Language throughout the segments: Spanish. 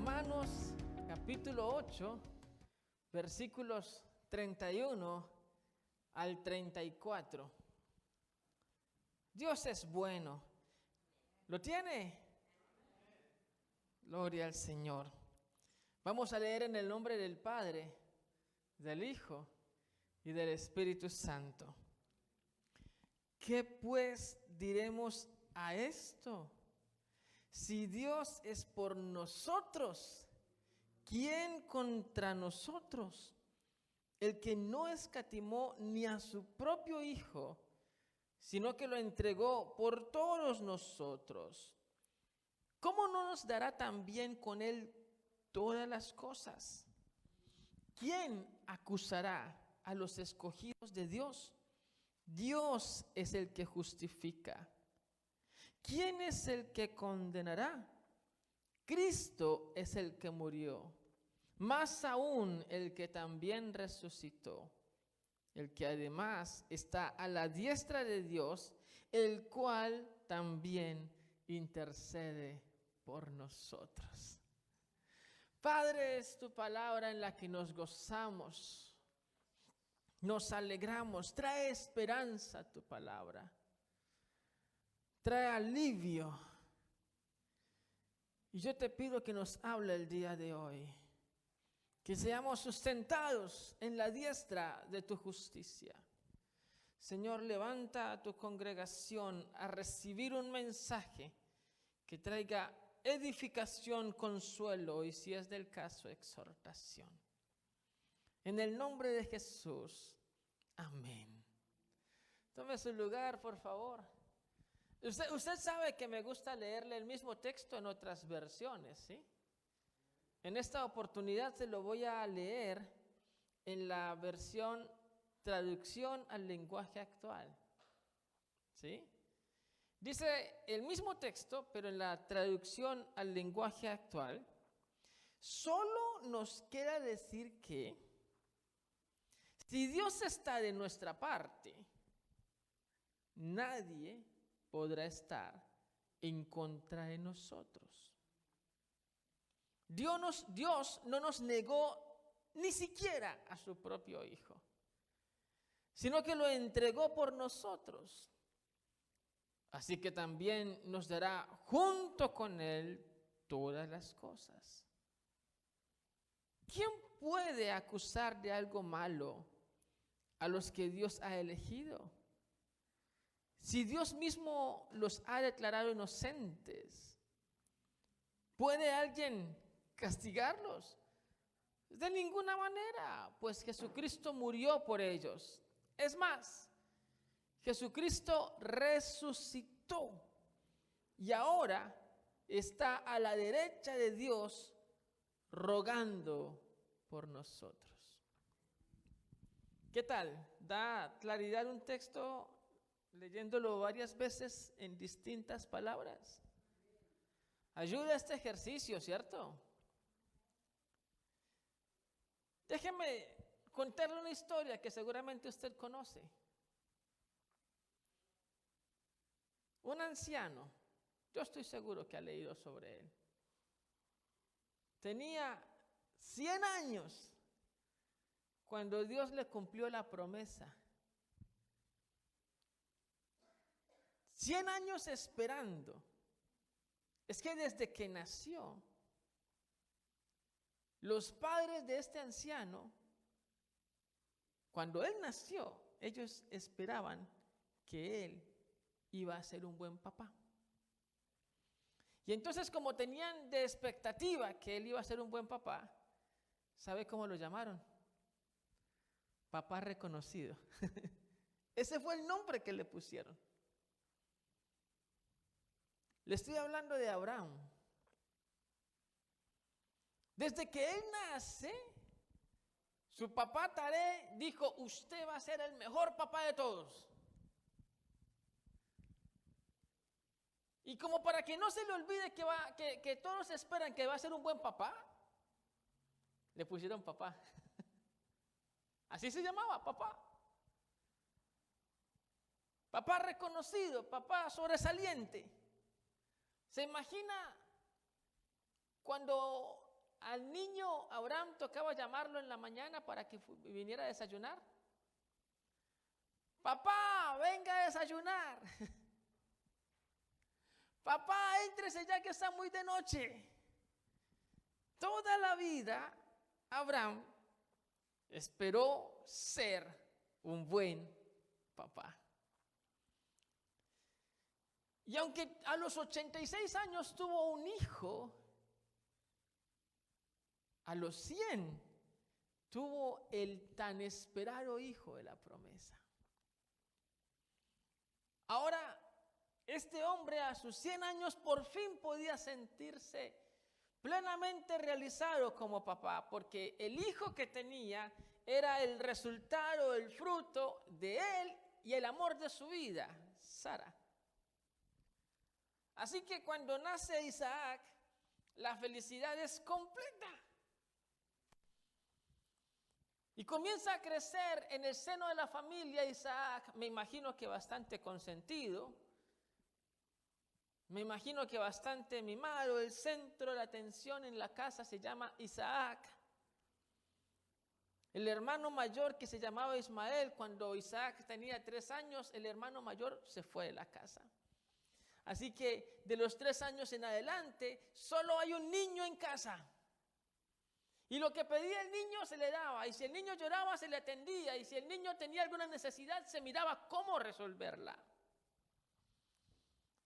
Romanos capítulo 8, versículos 31 al 34. Dios es bueno. ¿Lo tiene? Gloria al Señor. Vamos a leer en el nombre del Padre, del Hijo y del Espíritu Santo. ¿Qué pues diremos a esto? Si Dios es por nosotros, ¿quién contra nosotros? El que no escatimó ni a su propio Hijo, sino que lo entregó por todos nosotros, ¿cómo no nos dará también con Él todas las cosas? ¿Quién acusará a los escogidos de Dios? Dios es el que justifica. ¿Quién es el que condenará? Cristo es el que murió, más aún el que también resucitó, el que además está a la diestra de Dios, el cual también intercede por nosotros. Padre, es tu palabra en la que nos gozamos, nos alegramos, trae esperanza tu palabra, trae alivio. Y yo te pido que nos hable el día de hoy, que seamos sustentados en la diestra de tu justicia. Señor, levanta a tu congregación a recibir un mensaje que traiga edificación, consuelo y, si es del caso, exhortación. En el nombre de Jesús, amén. Tome su lugar, por favor. Usted sabe que me gusta leerle el mismo texto en otras versiones, ¿sí? En esta oportunidad se lo voy a leer en la versión traducción al lenguaje actual, ¿sí? Dice el mismo texto, pero en la traducción al lenguaje actual, solo nos queda decir que si Dios está de nuestra parte, nadie podrá estar en contra de nosotros. Dios no nos negó ni siquiera a su propio Hijo, sino que lo entregó por nosotros. Así que también nos dará junto con Él todas las cosas. ¿Quién puede acusar de algo malo a los que Dios ha elegido? Si Dios mismo los ha declarado inocentes, ¿puede alguien castigarlos? De ninguna manera, pues Jesucristo murió por ellos. Es más, Jesucristo resucitó y ahora está a la derecha de Dios rogando por nosotros. ¿Qué tal? ¿Da claridad un texto leyéndolo varias veces en distintas palabras? Ayuda a este ejercicio, ¿cierto? Déjeme contarle una historia que seguramente usted conoce. Un anciano, yo estoy seguro que ha leído sobre él. Tenía 100 años cuando Dios le cumplió la promesa. 100 años esperando. Es que desde que nació, los padres de este anciano, cuando él nació, ellos esperaban que él iba a ser un buen papá. Y entonces, como tenían de expectativa que él iba a ser un buen papá, ¿sabe cómo lo llamaron? Papá reconocido. Ese fue el nombre que le pusieron. Le estoy hablando de Abraham. Desde que él nace, su papá Taré dijo: usted va a ser el mejor papá de todos. Y como para que no se le olvide que todos esperan que va a ser un buen papá, le pusieron papá. Así se llamaba, papá. Papá reconocido, papá sobresaliente. ¿Se imagina cuando al niño Abraham tocaba llamarlo en la mañana para que viniera a desayunar. Papá, venga a desayunar. Papá, éntrese ya que está muy de noche. Toda la vida Abraham esperó ser un buen papá. Y aunque a los 86 años tuvo un hijo, a los 100 tuvo el tan esperado hijo de la promesa. Ahora, este hombre a sus 100 años por fin podía sentirse plenamente realizado como papá, porque el hijo que tenía era el resultado, el fruto de él y el amor de su vida, Sara. Así que cuando nace Isaac, la felicidad es completa. Y comienza a crecer en el seno de la familia Isaac, me imagino que bastante consentido, me imagino que bastante mimado. El centro de la atención en la casa se llama Isaac. El hermano mayor, que se llamaba Ismael, cuando Isaac tenía 3 años, el hermano mayor se fue de la casa. Así que de los 3 años en adelante, solo hay un niño en casa. Y lo que pedía el niño se le daba, y si el niño lloraba se le atendía, y si el niño tenía alguna necesidad se miraba cómo resolverla.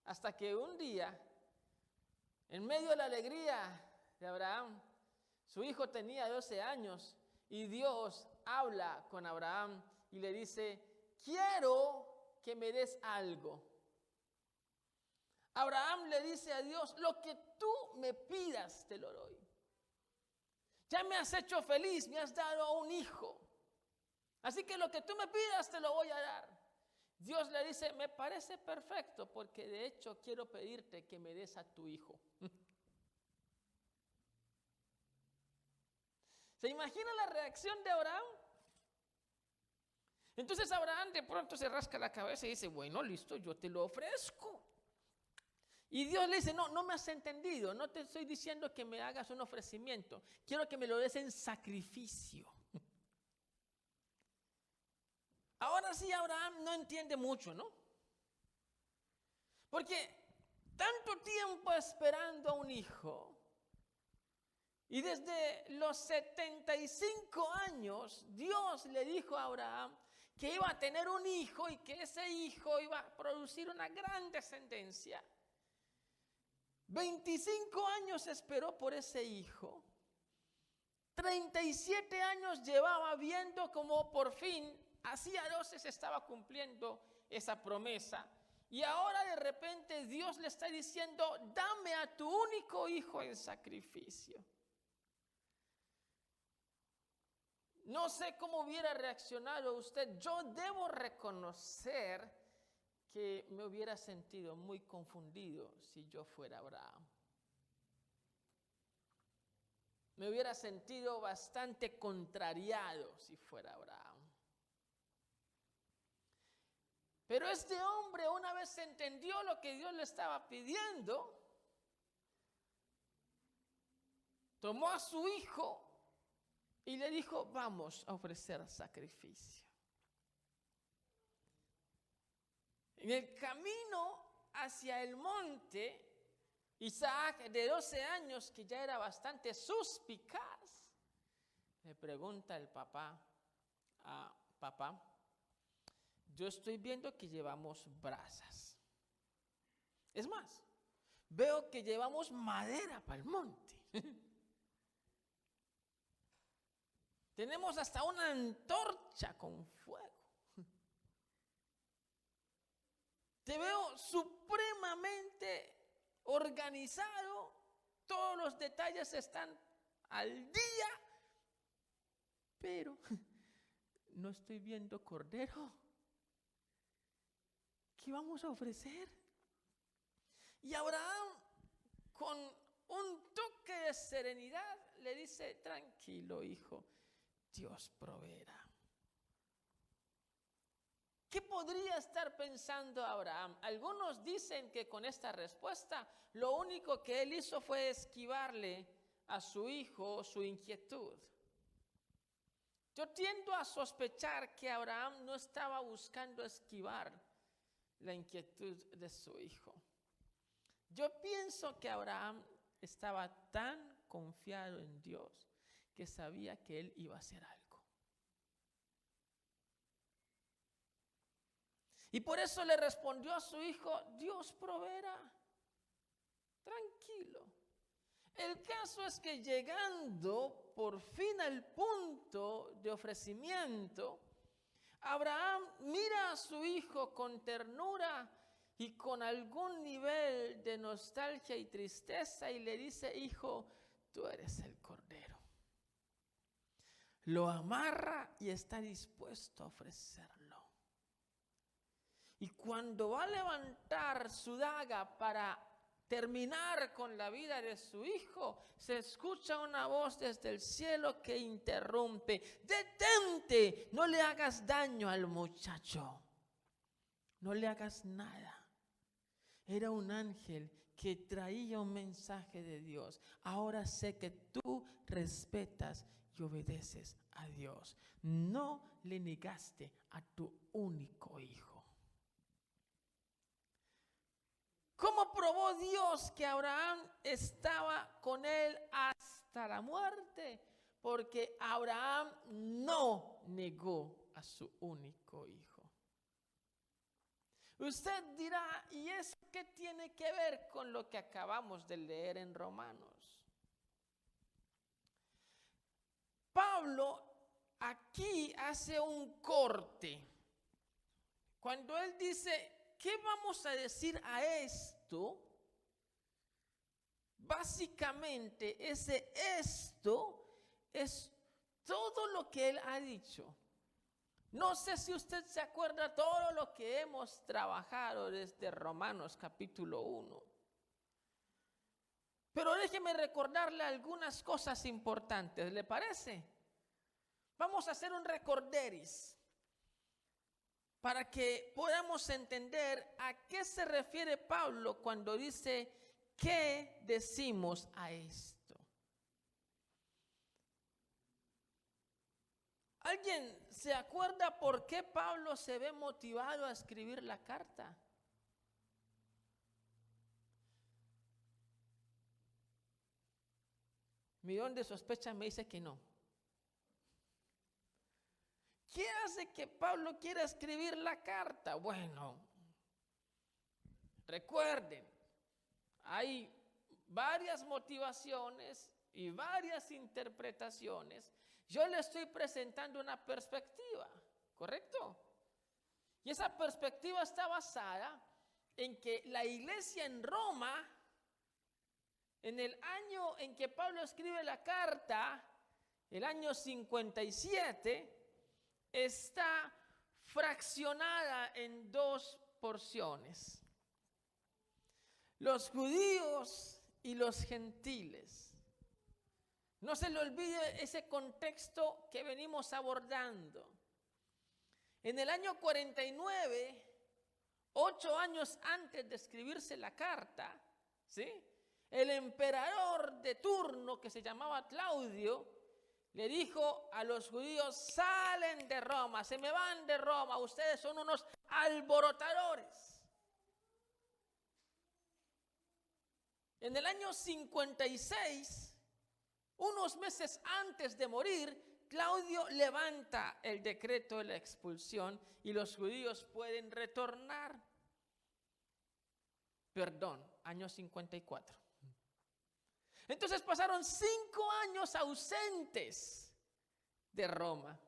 Hasta que un día, en medio de la alegría de Abraham, su hijo tenía 12 años, y Dios habla con Abraham y le dice: quiero que me des algo. Abraham le dice a Dios: lo que tú me pidas te lo doy. Ya me has hecho feliz, me has dado un hijo. Así que lo que tú me pidas te lo voy a dar. Dios le dice: me parece perfecto, porque de hecho quiero pedirte que me des a tu hijo. ¿Se imagina la reacción de Abraham? Entonces Abraham de pronto se rasca la cabeza y dice: bueno, listo, yo te lo ofrezco. Y Dios le dice: no me has entendido, no te estoy diciendo que me hagas un ofrecimiento, quiero que me lo des en sacrificio. Ahora sí, Abraham no entiende mucho, ¿no? Porque tanto tiempo esperando a un hijo, y desde los 75 años Dios le dijo a Abraham que iba a tener un hijo y que ese hijo iba a producir una gran descendencia. 25 años esperó por ese hijo. 37 años llevaba viendo cómo por fin, hacía 12 se estaba cumpliendo esa promesa. Y ahora de repente Dios le está diciendo: dame a tu único hijo en sacrificio. No sé cómo hubiera reaccionado usted. Yo debo reconocer que me hubiera sentido muy confundido si yo fuera Abraham. Me hubiera sentido bastante contrariado si fuera Abraham. Pero este hombre, una vez entendió lo que Dios le estaba pidiendo, tomó a su hijo y le dijo: vamos a ofrecer sacrificio. En el camino hacia el monte, Isaac, de 12 años, que ya era bastante suspicaz, le pregunta el papá: papá, yo estoy viendo que llevamos brasas. Es más, veo que llevamos madera para el monte. Tenemos hasta una antorcha con fuego. Te veo supremamente organizado, todos los detalles están al día, pero no estoy viendo cordero. ¿Qué vamos a ofrecer? Y Abraham, con un toque de serenidad, le dice: tranquilo, hijo, Dios proveerá. ¿Qué podría estar pensando Abraham? Algunos dicen que con esta respuesta lo único que él hizo fue esquivarle a su hijo su inquietud. Yo tiendo a sospechar que Abraham no estaba buscando esquivar la inquietud de su hijo. Yo pienso que Abraham estaba tan confiado en Dios que sabía que él iba a hacer algo. Y por eso le respondió a su hijo: Dios proveerá. Tranquilo. El caso es que llegando por fin al punto de ofrecimiento, Abraham mira a su hijo con ternura y con algún nivel de nostalgia y tristeza y le dice: hijo, tú eres el cordero. Lo amarra y está dispuesto a ofrecerlo. Y cuando va a levantar su daga para terminar con la vida de su hijo, se escucha una voz desde el cielo que interrumpe: detente, no le hagas daño al muchacho, no le hagas nada. Era un ángel que traía un mensaje de Dios. Ahora sé que tú respetas y obedeces a Dios. No le negaste a tu único hijo. ¿Cómo probó Dios que Abraham estaba con él hasta la muerte? Porque Abraham no negó a su único hijo. Usted dirá: ¿y eso qué tiene que ver con lo que acabamos de leer en Romanos? Pablo aquí hace un corte. Cuando él dice: ¿qué vamos a decir a esto? Básicamente ese esto es todo lo que él ha dicho. No sé si usted se acuerda todo lo que hemos trabajado desde Romanos capítulo 1. Pero déjeme recordarle algunas cosas importantes, ¿le parece? Vamos a hacer un recorderis para que podamos entender a qué se refiere Pablo cuando dice: ¿qué decimos a esto? ¿Alguien se acuerda por qué Pablo se ve motivado a escribir la carta? Mi don de sospecha me dice que no. ¿Qué hace que Pablo quiera escribir la carta? Bueno, recuerden, hay varias motivaciones y varias interpretaciones. Yo le estoy presentando una perspectiva, ¿correcto? Y esa perspectiva está basada en que la iglesia en Roma, en el año en que Pablo escribe la carta, el año 57, está fraccionada en dos porciones: los judíos y los gentiles. No se le olvide ese contexto que venimos abordando. En el año 49, 8 años antes de escribirse la carta, ¿sí?, el emperador de turno, que se llamaba Claudio, le dijo a los judíos: salen de Roma, se me van de Roma, ustedes son unos alborotadores. En el año 56, unos meses antes de morir, Claudio levanta el decreto de la expulsión y los judíos pueden retornar. Perdón, año 54. Entonces pasaron 5 años ausentes de Roma.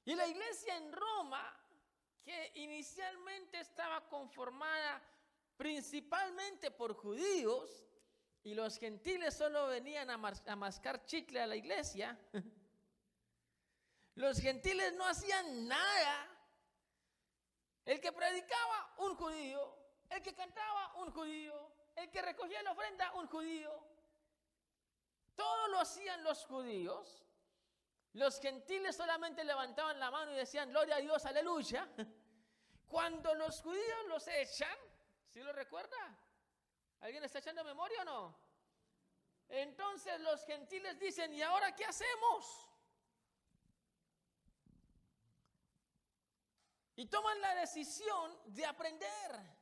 Y la iglesia en Roma, que inicialmente estaba conformada principalmente por judíos, y los gentiles solo venían a mascar chicle a la iglesia, los gentiles no hacían nada. El que predicaba, un judío; el que cantaba, un judío; el que recogía la ofrenda, un judío. Todo lo hacían los judíos. Los gentiles solamente levantaban la mano y decían: gloria a Dios, aleluya. Cuando los judíos los echan, ¿sí lo recuerda? ¿Alguien está echando memoria o no? Entonces los gentiles dicen, ¿y ahora qué hacemos? Y toman la decisión de aprender.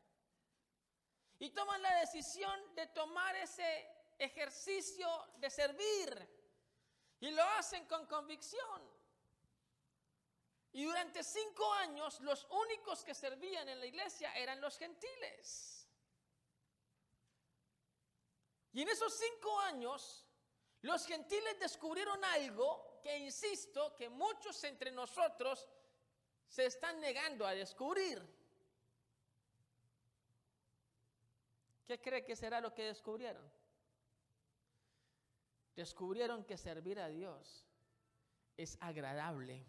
Y toman la decisión de tomar ese ejercicio de servir. Y lo hacen con convicción. Y durante 5 años los únicos que servían en la iglesia eran los gentiles. Y en esos 5 años los gentiles descubrieron algo que, insisto, que muchos entre nosotros se están negando a descubrir. ¿Qué cree que será lo que descubrieron? Descubrieron que servir a Dios es agradable.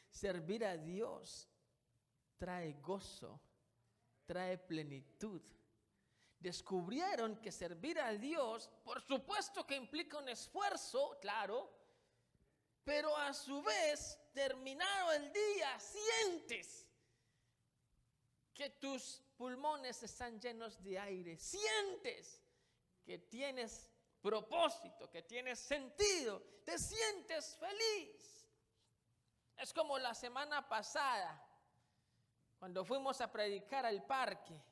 Servir a Dios trae gozo, trae plenitud. Descubrieron que servir a Dios, por supuesto que implica un esfuerzo, claro, pero a su vez, terminado el día, sientes que tus pulmones están llenos de aire, sientes que tienes propósito, que tienes sentido, te sientes feliz. Es como la semana pasada, cuando fuimos a predicar al parque.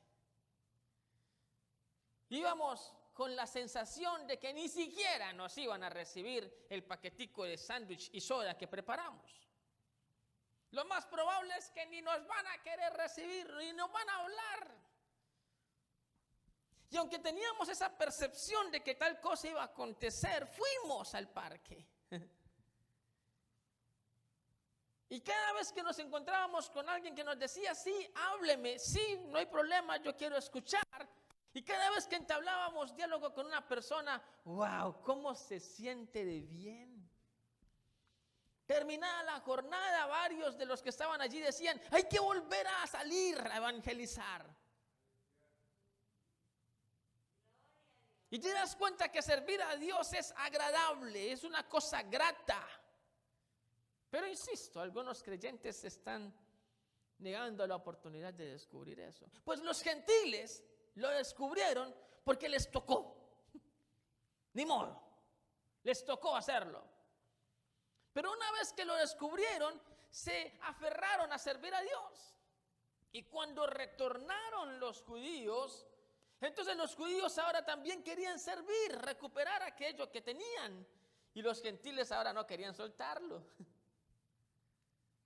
Íbamos con la sensación de que ni siquiera nos iban a recibir el paquetico de sándwich y soda que preparamos. Lo más probable es que ni nos van a querer recibir, ni nos van a hablar. Y aunque teníamos esa percepción de que tal cosa iba a acontecer, fuimos al parque. Y cada vez que nos encontrábamos con alguien que nos decía, sí, hábleme, sí, no hay problema, yo quiero escuchar. Y cada vez que entablábamos diálogo con una persona, wow, cómo se siente de bien. Terminada la jornada, varios de los que estaban allí decían, hay que volver a salir a evangelizar. Y te das cuenta que servir a Dios es agradable, es una cosa grata. Pero insisto, algunos creyentes están negando la oportunidad de descubrir eso. Pues los gentiles lo descubrieron porque les tocó. Ni modo, les tocó hacerlo. Pero una vez que lo descubrieron, se aferraron a servir a Dios. Y cuando retornaron los judíos, entonces los judíos ahora también querían servir, recuperar aquello que tenían. Y los gentiles ahora no querían soltarlo.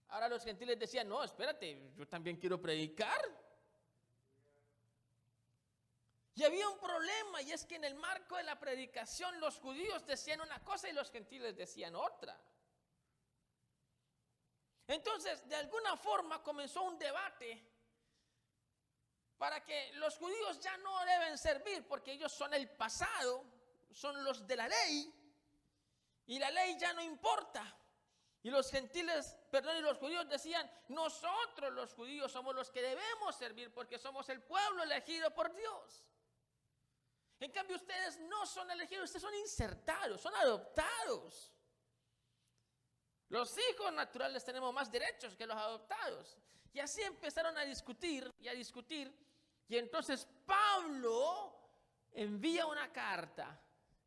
Ahora los gentiles decían, no, espérate, yo también quiero predicar. Y había un problema, y es que en el marco de la predicación los judíos decían una cosa y los gentiles decían otra. Entonces, de alguna forma comenzó un debate para que los judíos ya no deben servir porque ellos son el pasado, son los de la ley, y la ley ya no importa. Y los gentiles, y los judíos decían, nosotros los judíos somos los que debemos servir porque somos el pueblo elegido por Dios. En cambio, ustedes no son elegidos, ustedes son insertados, son adoptados. Los hijos naturales tenemos más derechos que los adoptados. Y así empezaron a discutir. Y entonces Pablo envía una carta.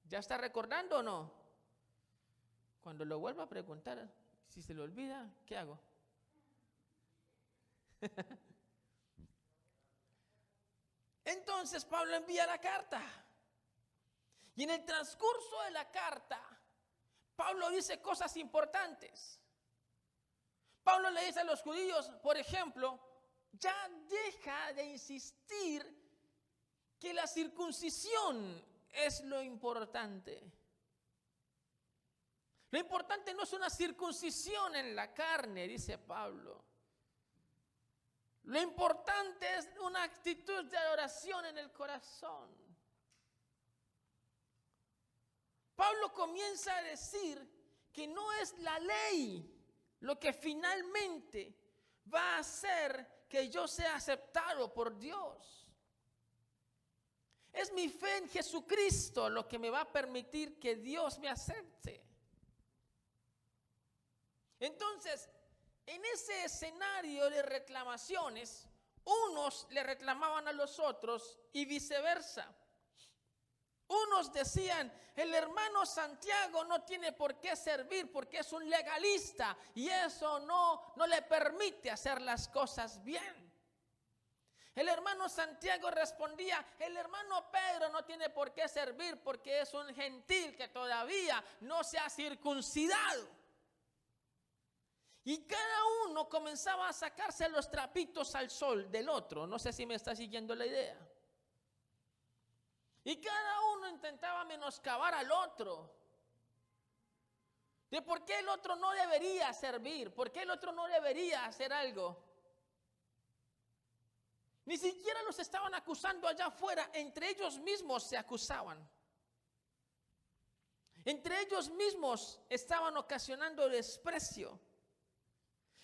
¿Ya está recordando o no? Cuando lo vuelva a preguntar, si se le olvida, ¿qué hago? Entonces Pablo envía la carta. Y en el transcurso de la carta, Pablo dice cosas importantes. Pablo le dice a los judíos, por ejemplo, ya deja de insistir que la circuncisión es lo importante. Lo importante no es una circuncisión en la carne, dice Pablo. Lo importante es una actitud de adoración en el corazón. Pablo comienza a decir que no es la ley lo que finalmente va a hacer que yo sea aceptado por Dios. Es mi fe en Jesucristo lo que me va a permitir que Dios me acepte. Entonces, en ese escenario de reclamaciones, unos le reclamaban a los otros y viceversa. Unos decían, el hermano Santiago no tiene por qué servir porque es un legalista y eso no le permite hacer las cosas bien. El hermano Santiago respondía, el hermano Pedro no tiene por qué servir porque es un gentil que todavía no se ha circuncidado. Y cada uno comenzaba a sacarse los trapitos al sol del otro. No sé si me está siguiendo la idea. Y cada uno intentaba menoscabar al otro. De por qué el otro no debería servir, por qué el otro no debería hacer algo. Ni siquiera los estaban acusando allá afuera, entre ellos mismos se acusaban. Entre ellos mismos estaban ocasionando desprecio.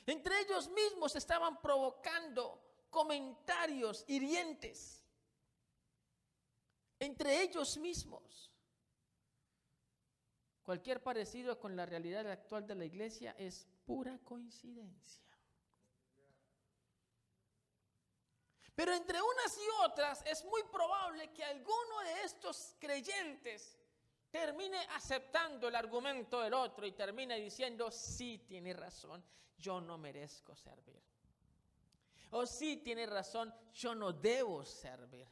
Entre ellos mismos estaban provocando comentarios hirientes. Entre ellos mismos. Cualquier parecido con la realidad actual de la iglesia es pura coincidencia. Pero entre unas y otras es muy probable que alguno de estos creyentes termine aceptando el argumento del otro y termine diciendo, sí, tiene razón, yo no merezco servir. O sí, tiene razón, yo no debo servir.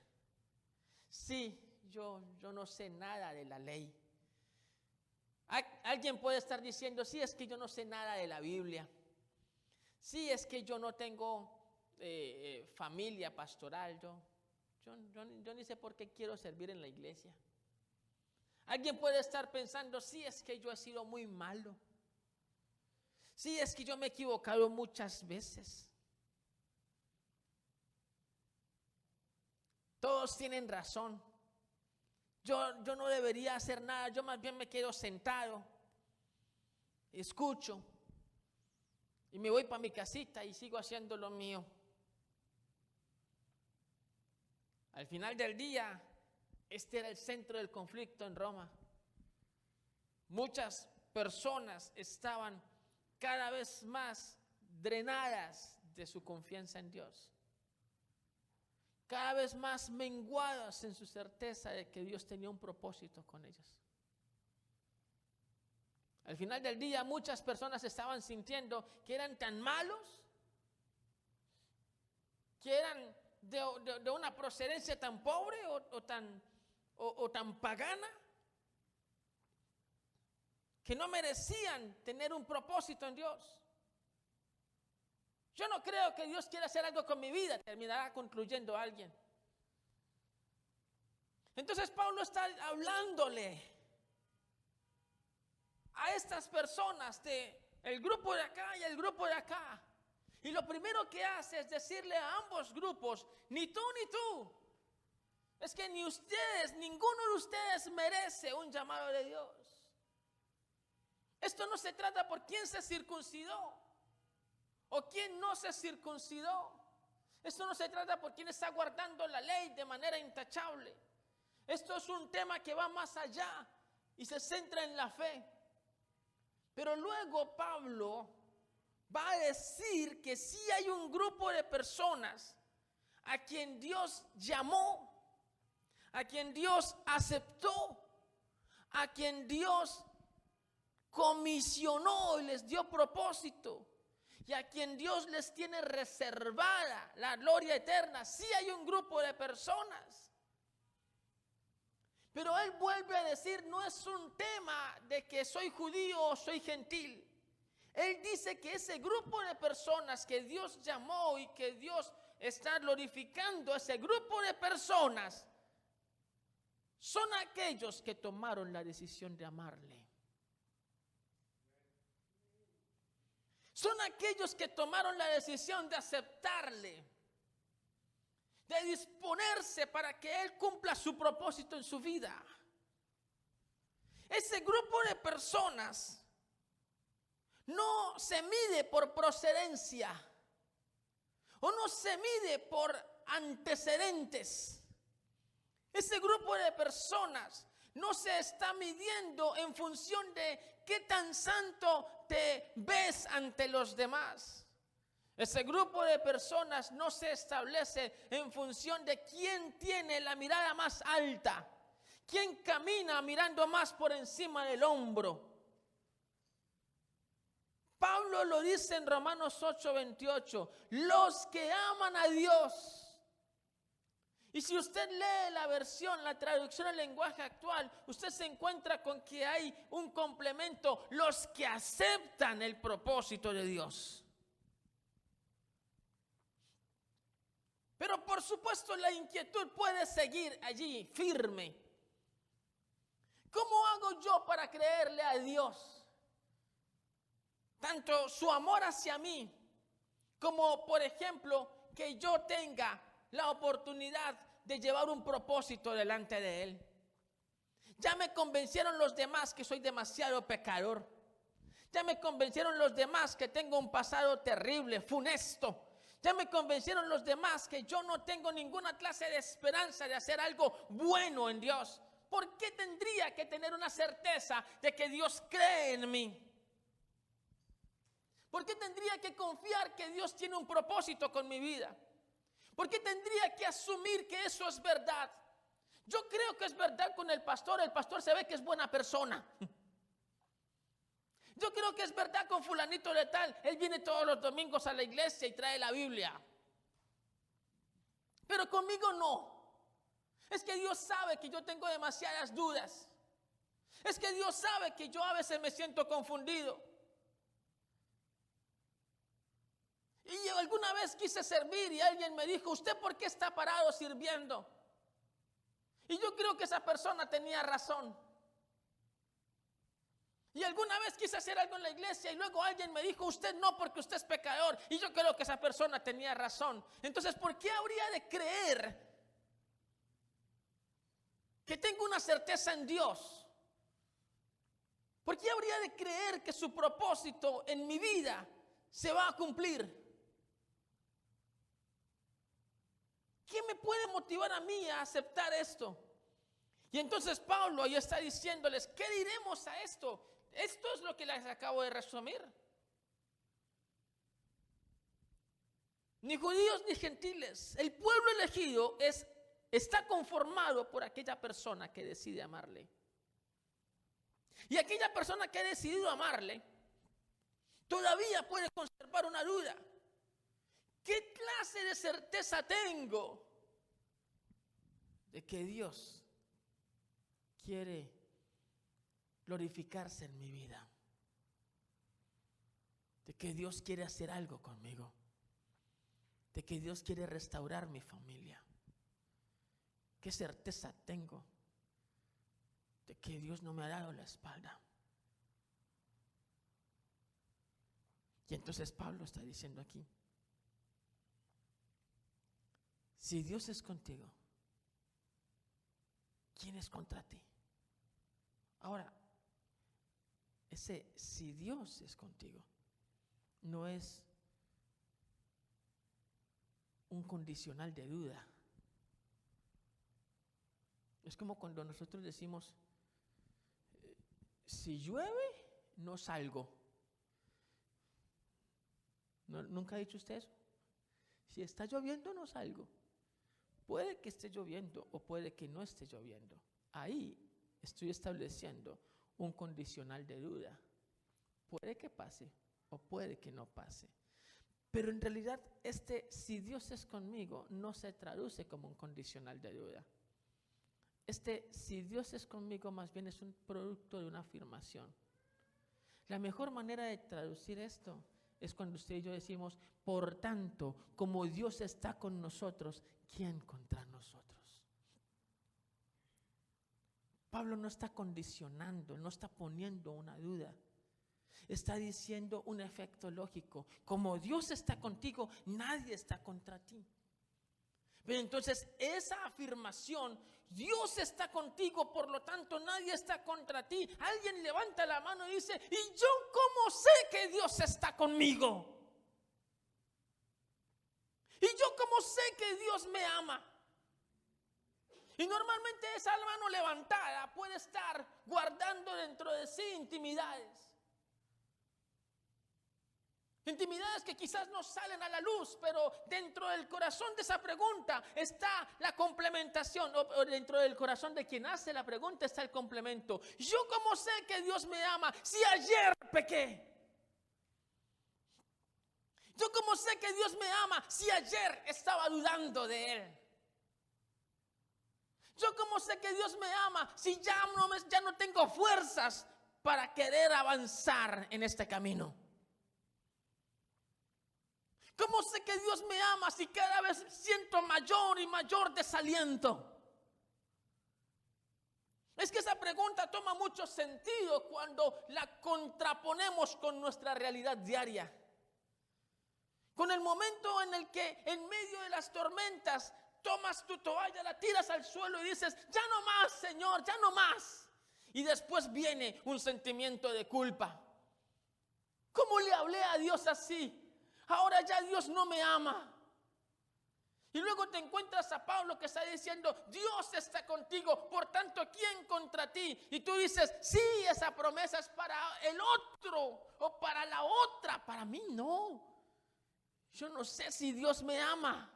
Sí, yo no sé nada de la ley. Alguien puede estar diciendo, sí, es que yo no sé nada de la Biblia. Sí, es que yo no tengo familia pastoral. Yo ni sé por qué quiero servir en la iglesia. Alguien puede estar pensando, sí, es que yo he sido muy malo. Sí, es que yo me he equivocado muchas veces. Todos tienen razón. Yo no debería hacer nada, yo más bien me quedo sentado, escucho y me voy para mi casita y sigo haciendo lo mío. Al final del día, este era el centro del conflicto en Roma. Muchas personas estaban cada vez más drenadas de su confianza en Dios. Cada vez más menguadas en su certeza de que Dios tenía un propósito con ellos. Al final del día, muchas personas estaban sintiendo que eran tan malos, que eran de una procedencia tan pobre o tan pagana, que no merecían tener un propósito en Dios. Yo no creo que Dios quiera hacer algo con mi vida, terminará concluyendo alguien. Entonces Pablo está hablándole a estas personas el grupo de acá y el grupo de acá. Y lo primero que hace es decirle a ambos grupos, ni tú ni tú. Es que ni ustedes, ninguno de ustedes merece un llamado de Dios. Esto no se trata por quién se circuncidó o quién no se circuncidó. Esto no se trata por quién está guardando la ley de manera intachable. Esto es un tema que va más allá y se centra en la fe. Pero luego Pablo va a decir que sí hay un grupo de personas a quien Dios llamó, a quien Dios aceptó, a quien Dios comisionó y les dio propósito, y a quien Dios les tiene reservada la gloria eterna. Sí hay un grupo de personas. Pero él vuelve a decir, no es un tema de que soy judío o soy gentil. Él dice que ese grupo de personas que Dios llamó y que Dios está glorificando, ese grupo de personas son aquellos que tomaron la decisión de amarle. Son aquellos que tomaron la decisión de aceptarle, de disponerse para que Él cumpla su propósito en su vida. Ese grupo de personas no se mide por procedencia o no se mide por antecedentes. Ese grupo de personas no se está midiendo en función de qué tan santo te ves ante los demás. Ese grupo de personas no se establece en función de quién tiene la mirada más alta, ¿Quién camina mirando más por encima del hombro? Pablo lo dice en Romanos 8:28, los que aman a Dios. Y si usted lee la traducción al lenguaje actual, usted se encuentra con que hay un complemento, los que aceptan el propósito de Dios. Pero por supuesto la inquietud puede seguir allí firme. ¿Cómo hago yo para creerle a Dios? Tanto su amor hacia mí, como por ejemplo que yo tenga la oportunidad de llevar un propósito delante de Él. Ya me convencieron los demás que soy demasiado pecador. Ya me convencieron los demás que tengo un pasado terrible, funesto. Ya me convencieron los demás que yo no tengo ninguna clase de esperanza de hacer algo bueno en Dios. ¿Por qué tendría que tener una certeza de que Dios cree en mí? ¿Por qué tendría que confiar que Dios tiene un propósito con mi vida? ¿Por qué tendría que asumir que eso es verdad? Yo creo que es verdad con el pastor se ve que es buena persona. Yo creo que es verdad con fulanito de tal, él viene todos los domingos a la iglesia y trae la Biblia. Pero conmigo no. Es que Dios sabe que yo tengo demasiadas dudas. Es que Dios sabe que yo a veces me siento confundido. Y yo alguna vez quise servir y alguien me dijo, ¿usted por qué está parado sirviendo? Y yo creo que esa persona tenía razón. Y alguna vez quise hacer algo en la iglesia y luego alguien me dijo, usted no, porque usted es pecador. Y yo creo que esa persona tenía razón. Entonces, ¿por qué habría de creer que tengo una certeza en Dios? ¿Por qué habría de creer que su propósito en mi vida se va a cumplir? ¿Qué me puede motivar a mí a aceptar esto? Y entonces Pablo ahí está diciéndoles, ¿qué diremos a esto? Esto es lo que les acabo de resumir. Ni judíos ni gentiles. El pueblo elegido está conformado por aquella persona que decide amarle. Y aquella persona que ha decidido amarle todavía puede conservar una duda. ¿Qué clase de certeza tengo de que Dios quiere glorificarse en mi vida? De que Dios quiere hacer algo conmigo. De que Dios quiere restaurar mi familia. ¿Qué certeza tengo de que Dios no me ha dado la espalda? Y entonces Pablo está diciendo aquí, si Dios es contigo, ¿quién es contra ti? Ahora, ese si Dios es contigo no es un condicional de duda. Es como cuando nosotros decimos, si llueve, no salgo. ¿Nunca ha dicho usted eso? Si está lloviendo, no salgo. Puede que esté lloviendo o puede que no esté lloviendo. Ahí estoy estableciendo un condicional de duda. Puede que pase o puede que no pase. Pero en realidad si Dios es conmigo no se traduce como un condicional de duda. Si Dios es conmigo más bien es un producto de una afirmación. La mejor manera de traducir esto es cuando usted y yo decimos, por tanto, como Dios está con nosotros, ¿quién contra nosotros? Pablo no está condicionando, no está poniendo una duda. Está diciendo un efecto lógico. Como Dios está contigo, nadie está contra ti. Pero entonces esa afirmación, Dios está contigo, por lo tanto nadie está contra ti. Alguien levanta la mano y dice, ¿y yo cómo sé que Dios está conmigo? ¿Y yo cómo sé que Dios me ama? Y normalmente esa mano levantada puede estar guardando dentro de sí intimidades. Intimidades que quizás no salen a la luz, pero dentro del corazón de esa pregunta está la complementación, o dentro del corazón de quien hace la pregunta está el complemento. ¿Yo cómo sé que Dios me ama si ayer pequé? ¿Yo cómo sé que Dios me ama si ayer estaba dudando de Él? ¿Yo cómo sé que Dios me ama si ya no tengo fuerzas para querer avanzar en este camino? ¿Cómo sé que Dios me ama si cada vez siento mayor y mayor desaliento? Es que esa pregunta toma mucho sentido cuando la contraponemos con nuestra realidad diaria. Con el momento en el que en medio de las tormentas tomas tu toalla, la tiras al suelo y dices, ya no más, Señor, ya no más. Y después viene un sentimiento de culpa. ¿Cómo le hablé a Dios así? Ahora ya Dios no me ama. Y luego te encuentras a Pablo que está diciendo, Dios está contigo, por tanto, ¿quién contra ti? Y tú dices, sí, esa promesa es para el otro o para la otra, para mí no. Yo no sé si Dios me ama.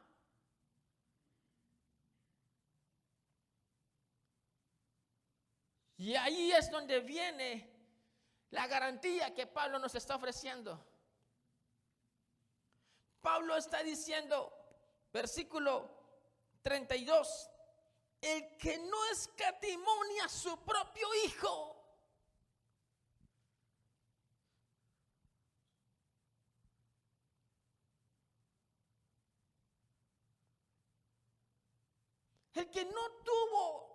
Y ahí es donde viene la garantía que Pablo nos está ofreciendo. Pablo está diciendo, versículo 32, el que no escatimó ni a su propio hijo. El que no tuvo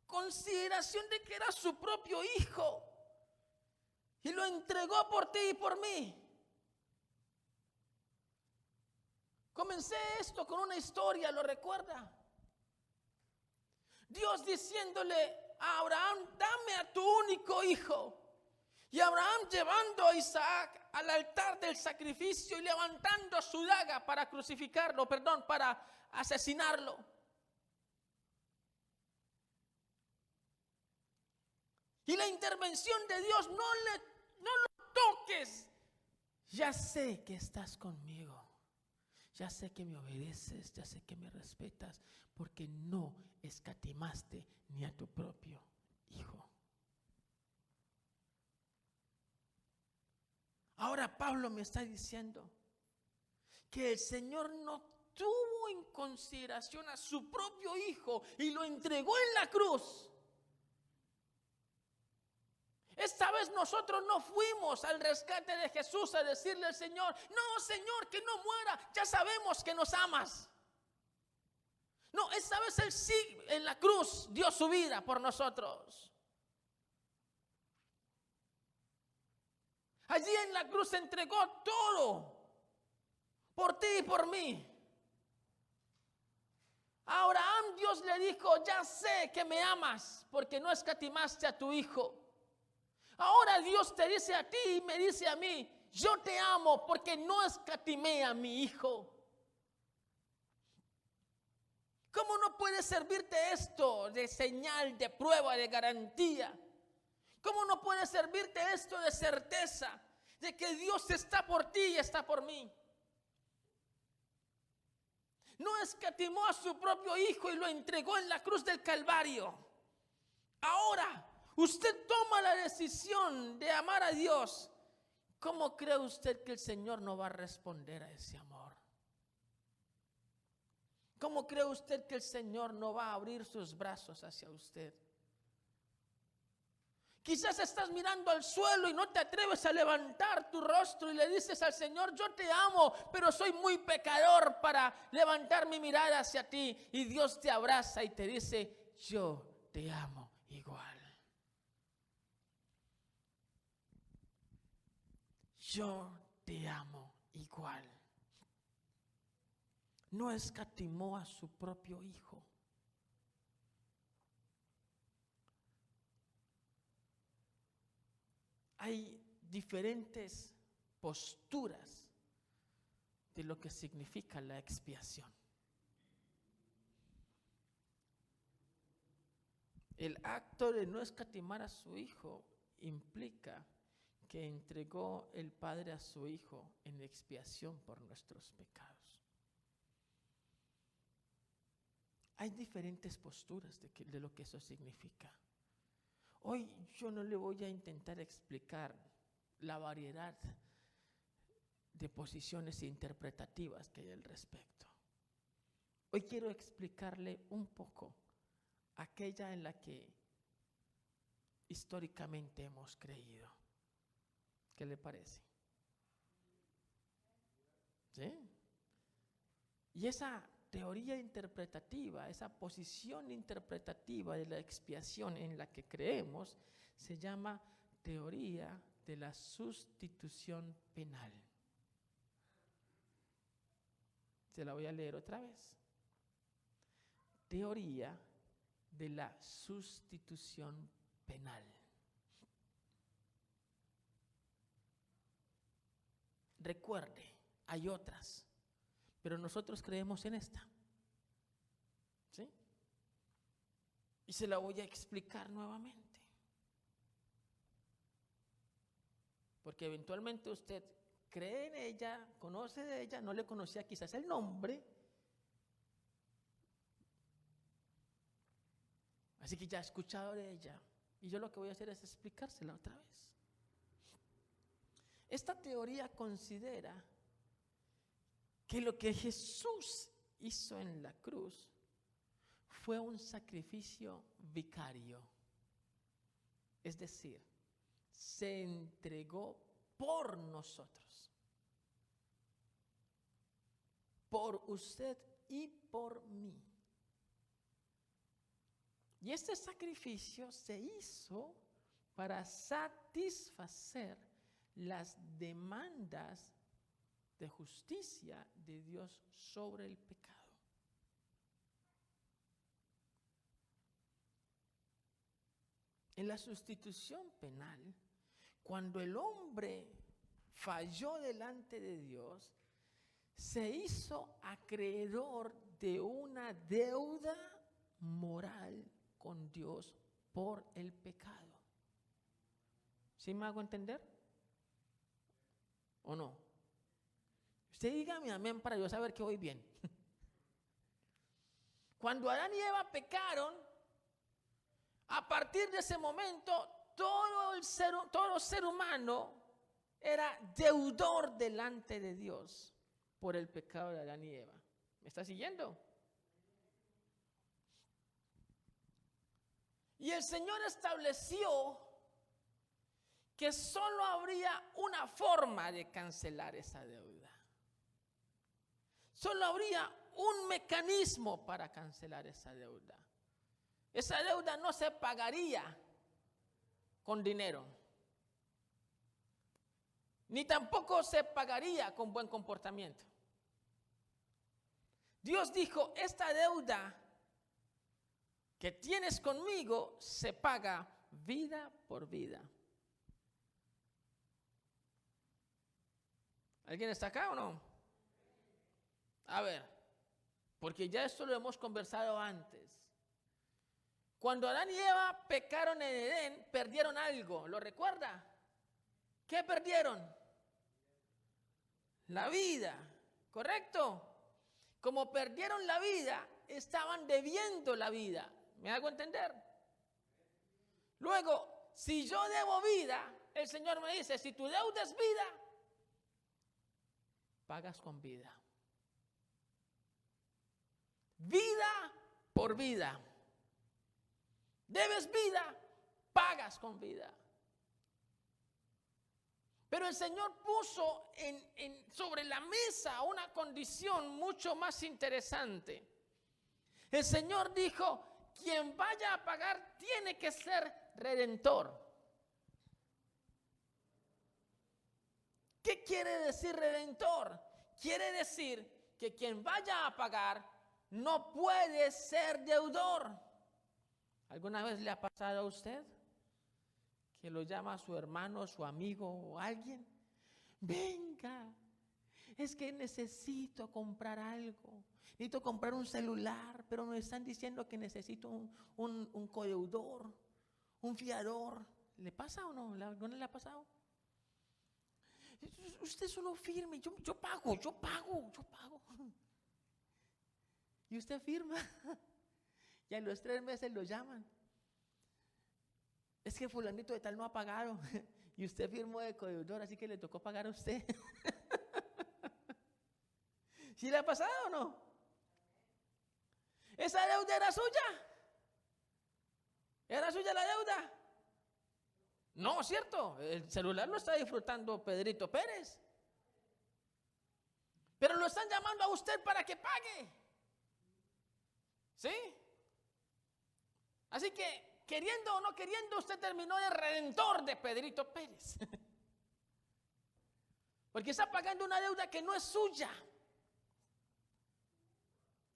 consideración de que era su propio hijo y lo entregó por ti y por mí. Comencé esto con una historia, ¿lo recuerda? Dios diciéndole a Abraham, dame a tu único hijo. Y Abraham llevando a Isaac al altar del sacrificio y levantando su daga para crucificarlo, para asesinarlo. Y la intervención de Dios, no lo toques. Ya sé que estás conmigo. Ya sé que me obedeces, ya sé que me respetas, porque no escatimaste ni a tu propio hijo. Ahora Pablo me está diciendo que el Señor no tuvo en consideración a su propio hijo y lo entregó en la cruz. Esta vez nosotros no fuimos al rescate de Jesús a decirle al Señor, no, Señor, que no muera, ya sabemos que nos amas. No, esta vez Él sí en la cruz dio su vida por nosotros. Allí en la cruz se entregó todo por ti y por mí. A Abraham Dios le dijo, ya sé que me amas porque no escatimaste a tu hijo. Ahora Dios te dice a ti y me dice a mí, yo te amo porque no escatimé a mi hijo. ¿Cómo no puede servirte esto de señal, de prueba, de garantía? ¿Cómo no puede servirte esto de certeza de que Dios está por ti y está por mí? No escatimó a su propio hijo y lo entregó en la cruz del Calvario. Ahora usted toma la decisión de amar a Dios. ¿Cómo cree usted que el Señor no va a responder a ese amor? ¿Cómo cree usted que el Señor no va a abrir sus brazos hacia usted? Quizás estás mirando al suelo y no te atreves a levantar tu rostro y le dices al Señor, yo te amo, pero soy muy pecador para levantar mi mirada hacia ti. Y Dios te abraza y te dice, yo te amo igual. Yo te amo igual. No escatimó a su propio hijo. Hay diferentes posturas de lo que significa la expiación. El acto de no escatimar a su hijo implica que entregó el Padre a su Hijo en expiación por nuestros pecados. Hay diferentes posturas de lo que eso significa. Hoy yo no le voy a intentar explicar la variedad de posiciones interpretativas que hay al respecto. Hoy quiero explicarle un poco aquella en la que históricamente hemos creído. ¿Qué le parece? ¿Sí? Y esa teoría interpretativa, esa posición interpretativa de la expiación en la que creemos, se llama teoría de la sustitución penal. Se la voy a leer otra vez. Teoría de la sustitución penal. Recuerde, hay otras, pero nosotros creemos en esta. ¿Sí? Y se la voy a explicar nuevamente. Porque eventualmente usted cree en ella, conoce de ella, no le conocía quizás el nombre. Así que ya ha escuchado de ella. Y yo lo que voy a hacer es explicársela otra vez. Esta teoría considera que lo que Jesús hizo en la cruz fue un sacrificio vicario. Es decir, se entregó por nosotros, por usted y por mí. Y este sacrificio se hizo para satisfacer las demandas de justicia de Dios sobre el pecado. En la sustitución penal, cuando el hombre falló delante de Dios, se hizo acreedor de una deuda moral con Dios por el pecado. ¿Sí me hago entender? ¿O no? Usted dígame amén para yo saber que voy bien. Cuando Adán y Eva pecaron, a partir de ese momento, todo ser humano era deudor delante de Dios por el pecado de Adán y Eva. ¿Me está siguiendo? Y el Señor estableció que solo habría una forma de cancelar esa deuda. Solo habría un mecanismo para cancelar esa deuda. Esa deuda no se pagaría con dinero, ni tampoco se pagaría con buen comportamiento. Dios dijo, esta deuda que tienes conmigo se paga vida por vida. ¿Alguien está acá o no? A ver, porque ya esto lo hemos conversado antes. Cuando Adán y Eva pecaron en Edén, perdieron algo, ¿lo recuerda? ¿Qué perdieron? La vida, ¿correcto? Como perdieron la vida, estaban debiendo la vida. ¿Me hago entender? Luego, si yo debo vida, el Señor me dice, si tu deuda es vida, pagas con vida. Vida por vida. Debes vida, pagas con vida. Pero el Señor puso sobre la mesa una condición mucho más interesante. El Señor dijo, quien vaya a pagar tiene que ser redentor. ¿Qué quiere decir redentor? Quiere decir que quien vaya a pagar no puede ser deudor. ¿Alguna vez le ha pasado a usted que lo llama a su hermano, su amigo o alguien? Venga, es que necesito comprar algo. Necesito comprar un celular, pero me están diciendo que necesito un codeudor, un fiador. ¿Le pasa o no? ¿Alguna le ha pasado? Usted solo firme, yo pago. Y usted firma. Y a los 3 meses lo llaman. Es que fulanito de tal no ha pagado. Y usted firmó de codeudor, así que le tocó pagar a usted. ¿Sí le ha pasado o no? ¿Esa deuda era suya? ¿Era suya la deuda? No, ¿cierto? El celular lo está disfrutando Pedrito Pérez. Pero lo están llamando a usted para que pague. ¿Sí? Así que, queriendo o no queriendo, usted terminó de redentor de Pedrito Pérez. Porque está pagando una deuda que no es suya.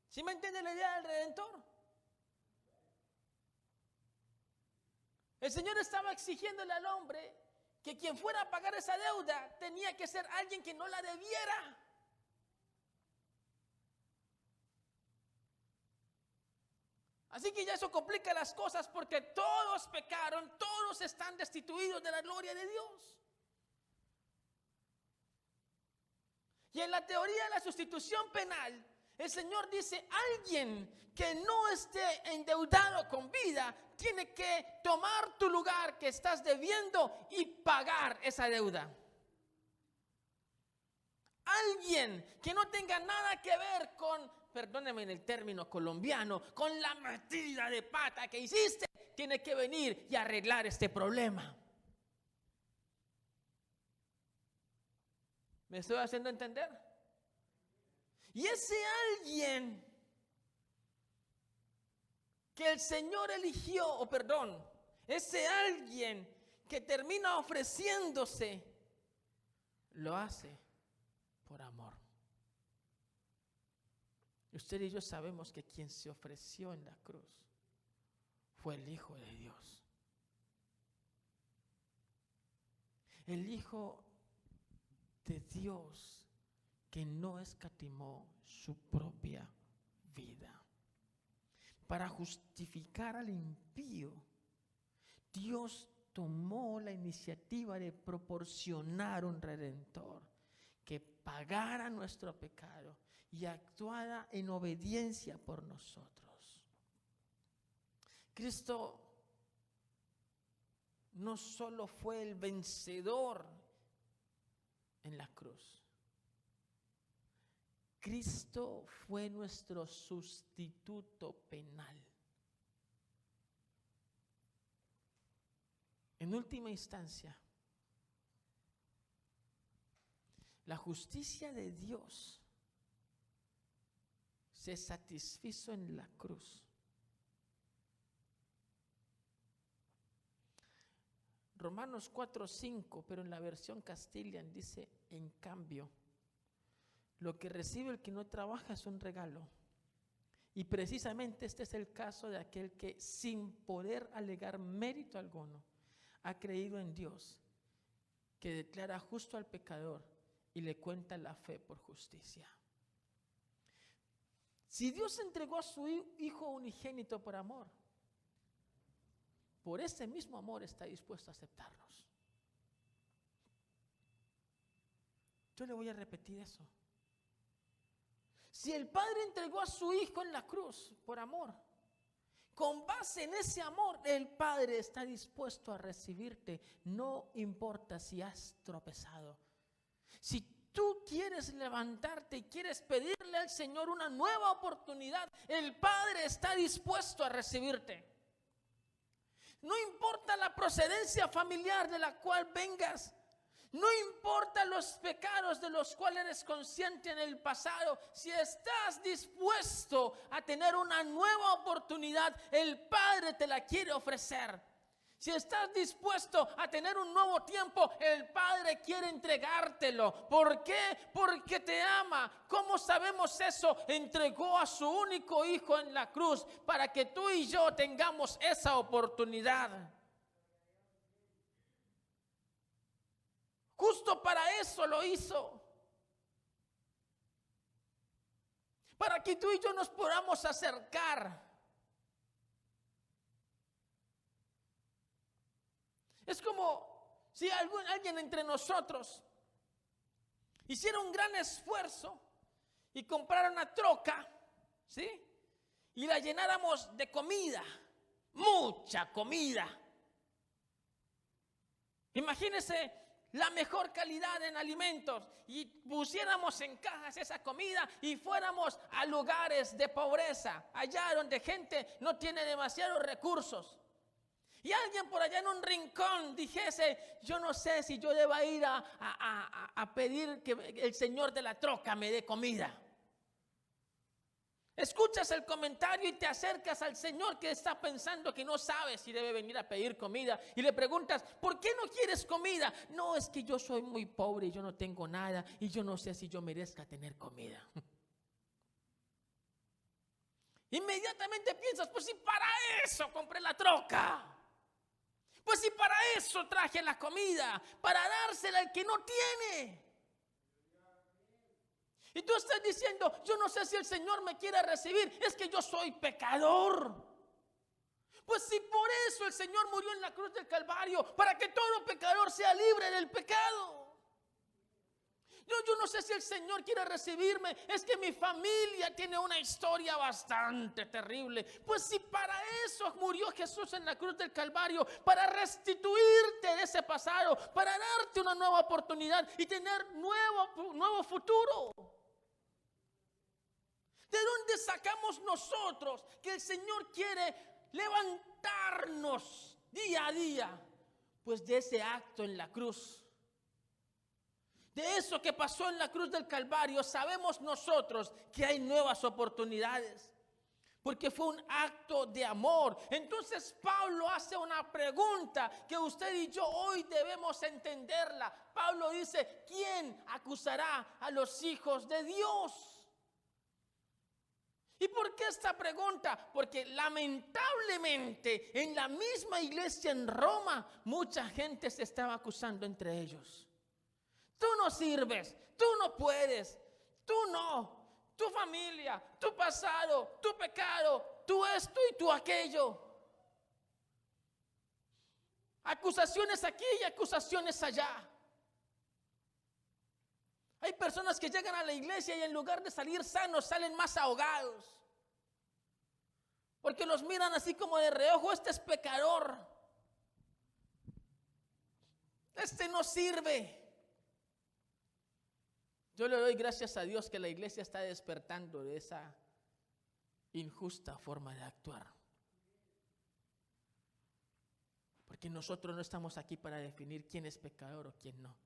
¿Sí me entiende la idea del redentor? El Señor estaba exigiéndole al hombre que quien fuera a pagar esa deuda tenía que ser alguien que no la debiera. Así que ya eso complica las cosas porque todos pecaron, todos están destituidos de la gloria de Dios. Y en la teoría de la sustitución penal, el Señor dice, alguien que no esté endeudado con vida tiene que tomar tu lugar que estás debiendo y pagar esa deuda. Alguien que no tenga nada que ver con, perdóneme en el término colombiano, con la metida de pata que hiciste, tiene que venir y arreglar este problema. ¿Me estoy haciendo entender? Y ese alguien que el Señor eligió, ese alguien que termina ofreciéndose, lo hace por amor. Usted y yo sabemos que quien se ofreció en la cruz fue el Hijo de Dios. El Hijo de Dios que no escatimó su propia vida. Para justificar al impío, Dios tomó la iniciativa de proporcionar un redentor que pagara nuestro pecado y actuara en obediencia por nosotros. Cristo no solo fue el vencedor en la cruz, Cristo fue nuestro sustituto penal. En última instancia, la justicia de Dios se satisfizo en la cruz. Romanos 4:5, pero en la versión Castilian dice, en cambio, lo que recibe el que no trabaja es un regalo. Y precisamente este es el caso de aquel que sin poder alegar mérito alguno ha creído en Dios, que declara justo al pecador y le cuenta la fe por justicia. Si Dios entregó a su Hijo unigénito por amor, por ese mismo amor está dispuesto a aceptarnos. Yo le voy a repetir eso. Si el Padre entregó a su Hijo en la cruz por amor, con base en ese amor, el Padre está dispuesto a recibirte, no importa si has tropezado. Si tú quieres levantarte y quieres pedirle al Señor una nueva oportunidad, el Padre está dispuesto a recibirte. No importa la procedencia familiar de la cual vengas. No importa los pecados de los cuales eres consciente en el pasado, si estás dispuesto a tener una nueva oportunidad, el Padre te la quiere ofrecer. Si estás dispuesto a tener un nuevo tiempo, el Padre quiere entregártelo. ¿Por qué? Porque te ama. ¿Cómo sabemos eso? Entregó a su único Hijo en la cruz para que tú y yo tengamos esa oportunidad. Justo para eso lo hizo. Para que tú y yo nos podamos acercar. Es como si alguien entre nosotros hicieron un gran esfuerzo y compraron una troca, ¿sí? Y la llenáramos de comida, mucha comida. Imagínense la mejor calidad en alimentos y pusiéramos en cajas esa comida y fuéramos a lugares de pobreza, allá donde gente no tiene demasiados recursos. Y alguien por allá en un rincón dijese, yo no sé si yo deba ir a pedir que el señor de la troca me dé comida. Escuchas el comentario y te acercas al Señor que está pensando que no sabe si debe venir a pedir comida. Y le preguntas, ¿por qué no quieres comida? No, es que yo soy muy pobre y yo no tengo nada y yo no sé si yo merezca tener comida. Inmediatamente piensas, pues si para eso compré la troca. Pues si para eso traje la comida, para dársela al que no tiene. Y tú estás diciendo, yo no sé si el Señor me quiere recibir, es que yo soy pecador. Pues si por eso el Señor murió en la cruz del Calvario, para que todo pecador sea libre del pecado. Yo no sé si el Señor quiere recibirme, es que mi familia tiene una historia bastante terrible. Pues si para eso murió Jesús en la cruz del Calvario, para restituirte de ese pasado, para darte una nueva oportunidad y tener nuevo futuro. ¿De dónde sacamos nosotros que el Señor quiere levantarnos día a día? Pues de ese acto en la cruz. De eso que pasó en la cruz del Calvario, sabemos nosotros que hay nuevas oportunidades. Porque fue un acto de amor. Entonces Pablo hace una pregunta que usted y yo hoy debemos entenderla. Pablo dice, ¿quién acusará a los hijos de Dios? ¿Y por qué esta pregunta? Porque lamentablemente en la misma iglesia en Roma mucha gente se estaba acusando entre ellos. Tú no sirves, tú no puedes, tú no, tu familia, tu pasado, tu pecado, tú esto y tú aquello. Acusaciones aquí y acusaciones allá. Hay personas que llegan a la iglesia y en lugar de salir sanos salen más ahogados. Porque los miran así como de reojo, este es pecador. Este no sirve. Yo le doy gracias a Dios que la iglesia está despertando de esa injusta forma de actuar. Porque nosotros no estamos aquí para definir quién es pecador o quién no.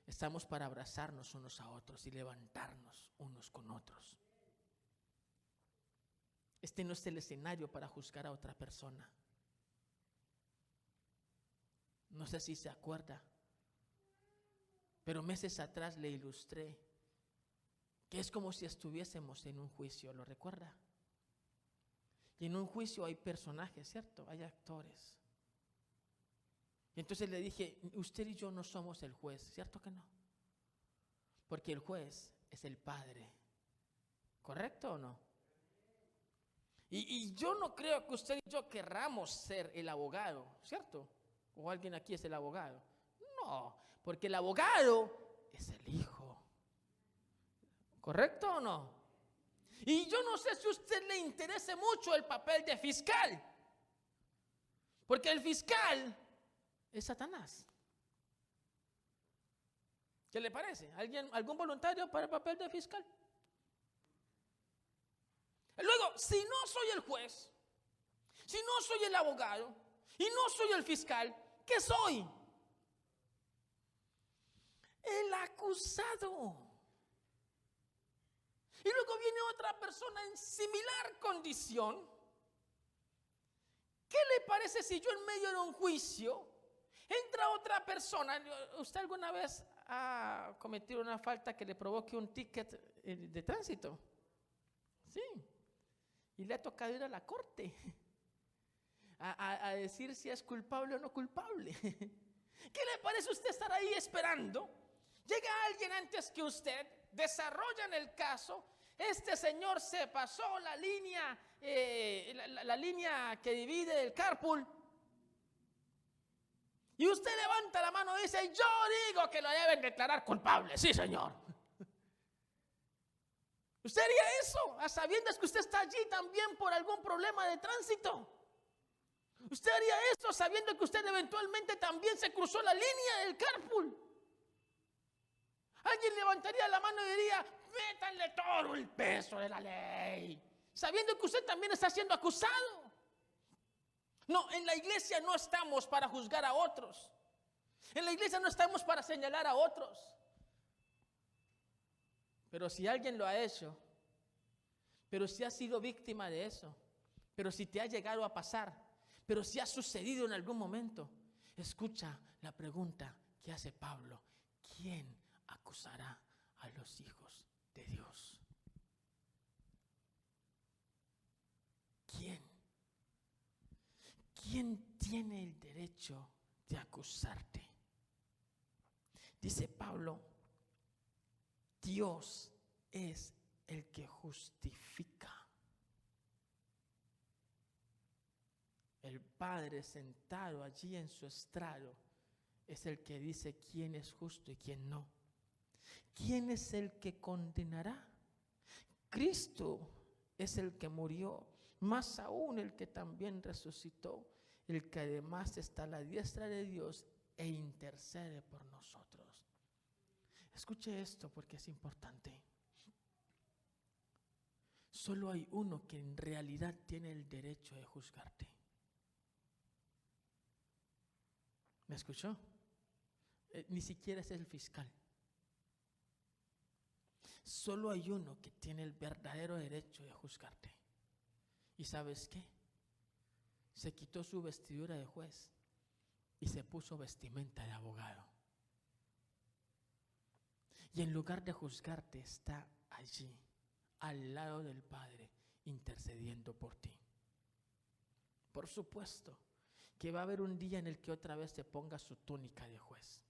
Estamos para abrazarnos unos a otros y levantarnos unos con otros. Este no es el escenario para juzgar a otra persona. No sé si se acuerda, pero meses atrás le ilustré que es como si estuviésemos en un juicio, ¿lo recuerda? Y en un juicio hay personajes, ¿cierto? Hay actores. Y entonces le dije, usted y yo no somos el juez, ¿cierto que no? Porque el juez es el Padre, ¿correcto o no? Y yo no creo que usted y yo querramos ser el abogado, ¿cierto? ¿O alguien aquí es el abogado? No, porque el abogado es el Hijo, ¿correcto o no? Y yo no sé si a usted le interese mucho el papel de fiscal, porque el fiscal es Satanás. ¿Qué le parece? ¿Algún voluntario para el papel de fiscal? Luego, si no soy el juez, si no soy el abogado y no soy el fiscal, ¿qué soy? El acusado. Y luego viene otra persona en similar condición. ¿Qué le parece si yo en medio de un juicio entra otra persona? ¿Usted alguna vez ha cometido una falta que le provoque un ticket de tránsito? Sí. Y le ha tocado ir a la corte a decir si es culpable o no culpable. ¿Qué le parece usted estar ahí esperando? Llega alguien antes que usted, desarrollan el caso, este señor se pasó la línea, la línea que divide el carpool Y usted levanta la mano y dice, yo digo que lo deben declarar culpable. Sí, señor. ¿Usted haría eso a sabiendas que usted está allí también por algún problema de tránsito? ¿Usted haría eso sabiendo que usted eventualmente también se cruzó la línea del carpool? Alguien levantaría la mano y diría, métanle todo el peso de la ley, sabiendo que usted también está siendo acusado. No, en la iglesia no estamos para juzgar a otros. En la iglesia no estamos para señalar a otros. Pero si alguien lo ha hecho, pero si ha sido víctima de eso, pero si te ha llegado a pasar, pero si ha sucedido en algún momento, escucha la pregunta que hace Pablo: ¿quién acusará a los hijos de Dios? ¿Quién? ¿Quién tiene el derecho de acusarte? Dice Pablo, Dios es el que justifica. El Padre sentado allí en su estrado es el que dice quién es justo y quién no. ¿Quién es el que condenará? Cristo es el que murió, más aún el que también resucitó, el que además está a la diestra de Dios e intercede por nosotros. Escuche esto porque es importante. Solo hay uno que en realidad tiene el derecho de juzgarte. ¿Me escuchó? Ni siquiera es el fiscal. Solo hay uno que tiene el verdadero derecho de juzgarte. ¿Y sabes qué? Se quitó su vestidura de juez y se puso vestimenta de abogado. Y en lugar de juzgarte, está allí, al lado del Padre, intercediendo por ti. Por supuesto que va a haber un día en el que otra vez se ponga su túnica de juez.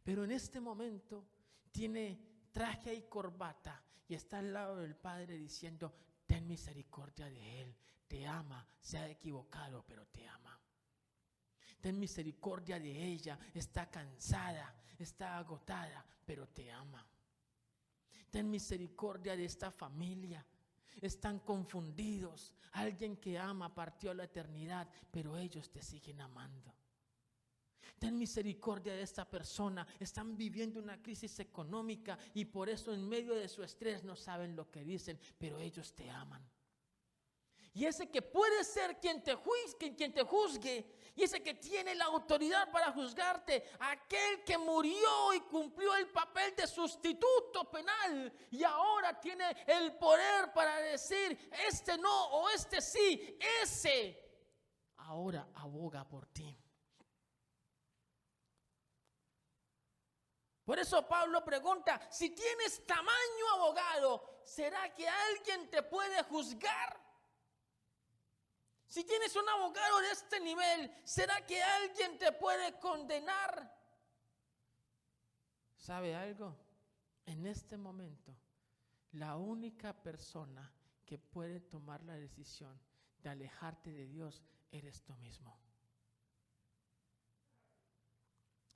Pero en este momento tiene traje y corbata y está al lado del Padre diciendo, ten misericordia de él, te ama, se ha equivocado, pero te ama. Ten misericordia de ella, está cansada, está agotada, pero te ama. Ten misericordia de esta familia, están confundidos. Alguien que ama partió a la eternidad, pero ellos te siguen amando. Ten misericordia de esta persona, están viviendo una crisis económica y por eso en medio de su estrés no saben lo que dicen, pero ellos te aman. Y ese que puede ser quien te juzgue, y ese que tiene la autoridad para juzgarte, aquel que murió y cumplió el papel de sustituto penal y ahora tiene el poder para decir este no o este sí, ese ahora aboga por ti. Por eso Pablo pregunta, si tienes tamaño abogado, ¿será que alguien te puede juzgar? Si tienes un abogado de este nivel, ¿será que alguien te puede condenar? ¿Sabe algo? En este momento, la única persona que puede tomar la decisión de alejarte de Dios eres tú mismo.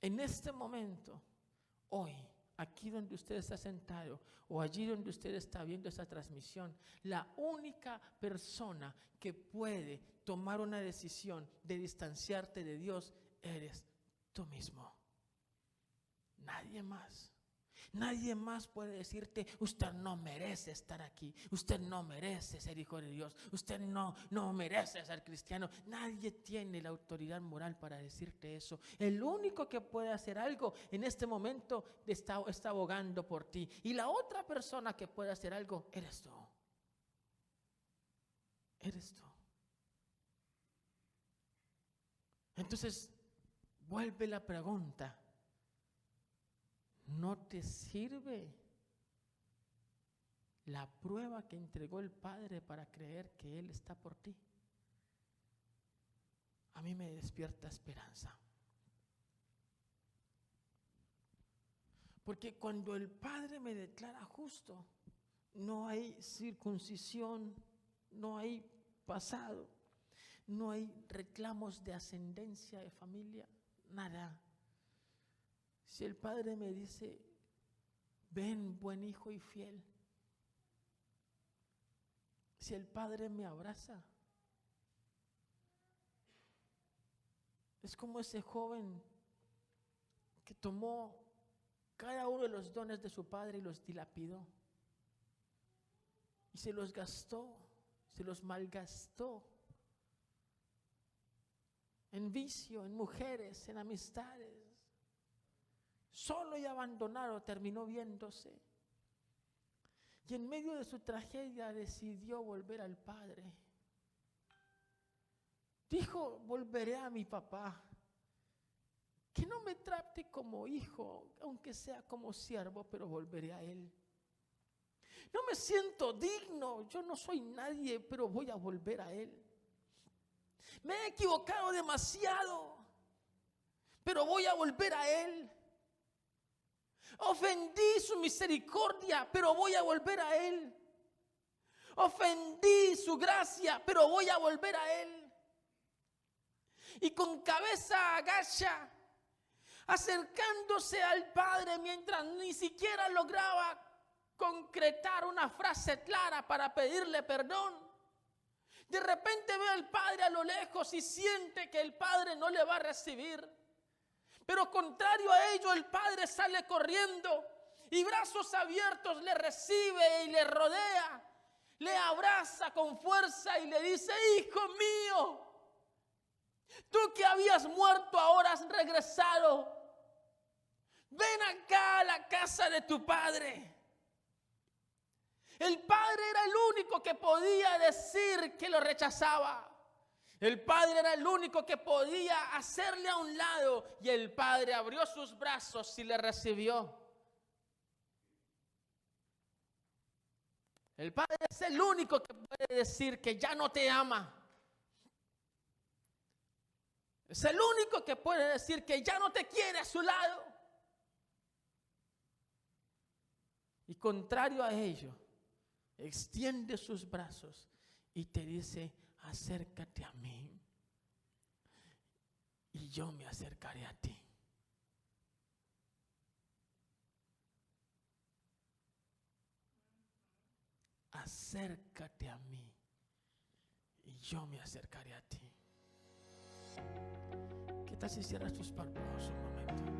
En este momento, hoy, aquí donde usted está sentado o allí donde usted está viendo esta transmisión, la única persona que puede tomar una decisión de distanciarte de Dios eres tú mismo. Nadie más. Nadie más puede decirte, usted no merece estar aquí, usted no merece ser hijo de Dios, usted no merece ser cristiano. Nadie tiene la autoridad moral para decirte eso. El único que puede hacer algo en este momento está abogando por ti. Y la otra persona que puede hacer algo eres tú. Eres tú. Entonces, vuelve la pregunta. ¿No te sirve la prueba que entregó el Padre para creer que Él está por ti? A mí me despierta esperanza. Porque cuando el Padre me declara justo, no hay circuncisión, no hay pasado, no hay reclamos de ascendencia de familia, nada. Si el Padre me dice, ven, buen hijo y fiel. Si el Padre me abraza, es como ese joven que tomó cada uno de los dones de su padre y los dilapidó. Y se los gastó, se los malgastó en vicio, en mujeres, en amistades. Solo y abandonado terminó viéndose. Y en medio de su tragedia decidió volver al Padre. Dijo, volveré a mi papá. Que no me trate como hijo, aunque sea como siervo, pero volveré a él. No me siento digno, yo no soy nadie, pero voy a volver a él. Me he equivocado demasiado, pero voy a volver a él. Ofendí su misericordia, pero voy a volver a él. Ofendí su gracia, pero voy a volver a él. Y con cabeza agacha, acercándose al Padre mientras ni siquiera lograba concretar una frase clara para pedirle perdón. De repente ve al Padre a lo lejos y siente que el Padre no le va a recibir. Pero contrario a ello, el Padre sale corriendo y brazos abiertos le recibe y le rodea, le abraza con fuerza y le dice, hijo mío, tú que habías muerto ahora has regresado. Ven acá a la casa de tu Padre. El Padre era el único que podía decir que lo rechazaba. El Padre era el único que podía hacerle a un lado. Y el Padre abrió sus brazos y le recibió. El Padre es el único que puede decir que ya no te ama. Es el único que puede decir que ya no te quiere a su lado. Y contrario a ello, extiende sus brazos y te dice, acércate a mí y yo me acercaré a ti. Acércate a mí y yo me acercaré a ti. ¿Qué tal si cierras tus párpados un momento?